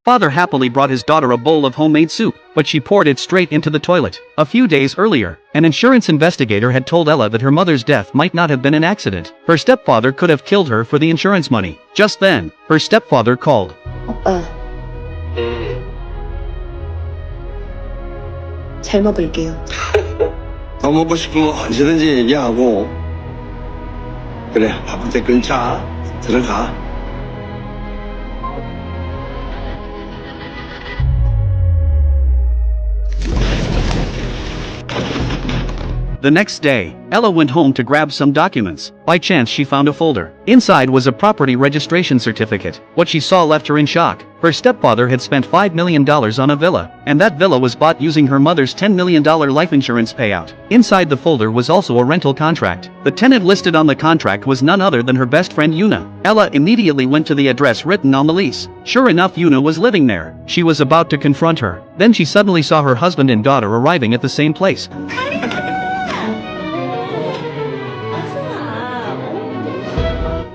Father happily brought his daughter a bowl of homemade soup, but she poured it straight into the toilet. A few days earlier, an insurance investigator had told Ella that her mother's death might not have been an accident. Her stepfather could have killed her for the insurance money. Just then, her stepfather called. 오빠, 잘 먹을게요. 더 먹고 싶으면 언제든지 얘기하고. 그래, 바쁠 때 끊자. 들어가. The next day, Ella went home to grab some documents. By chance she found a folder. Inside was a property registration certificate. What she saw left her in shock. Her stepfather had spent $5 million on a villa, and that villa was bought using her mother's $10 million life insurance payout. Inside the folder was also a rental contract. The tenant listed on the contract was none other than her best friend Yuna. Ella immediately went to the address written on the lease. Sure enough, Yuna was living there. She was about to confront her. Then she suddenly saw her husband and daughter arriving at the same place.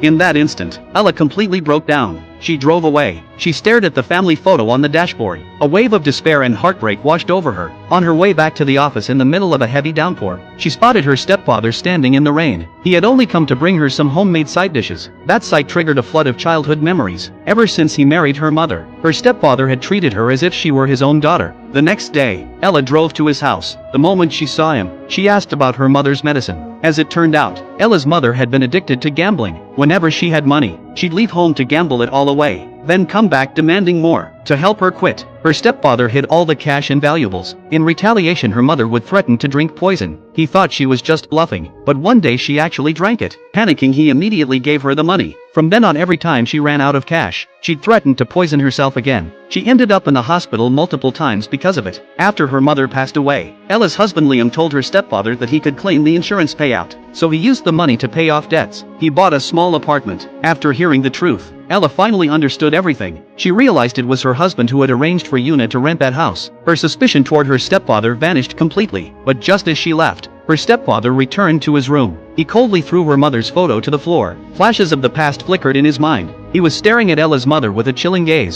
In that instant, Ella completely broke down. She drove away. She stared at the family photo on the dashboard. A wave of despair and heartbreak washed over her. On her way back to the office in the middle of a heavy downpour, she spotted her stepfather standing in the rain. He had only come to bring her some homemade side dishes. That sight triggered a flood of childhood memories. Ever since he married her mother, her stepfather had treated her as if she were his own daughter. The next day, Ella drove to his house. The moment she saw him, she asked about her mother's medicine. As it turned out, Ella's mother had been addicted to gambling. Whenever she had money, she'd leave home to gamble it all away, then come back demanding more. To help her quit, her stepfather hid all the cash and valuables. In retaliation, her mother would threaten to drink poison. He thought she was just bluffing, but one day she actually drank it. Panicking, he immediately gave her the money. From then on, every time she ran out of cash, she'd threaten to poison herself again. She ended up in the hospital multiple times because of it. After her mother passed away, Ella's husband Liam told her stepfather that he could claim the insurance payout, so he used the money to pay off debts. He bought a small apartment. After hearing the truth, Ella finally understood everything. She realized it was her husband who had arranged for Yuna to rent that house. Her suspicion toward her stepfather vanished completely, but just as she left, her stepfather returned to his room. He coldly threw her mother's photo to the floor. Flashes of the past flickered in his mind. He was staring at Ella's mother with a chilling gaze.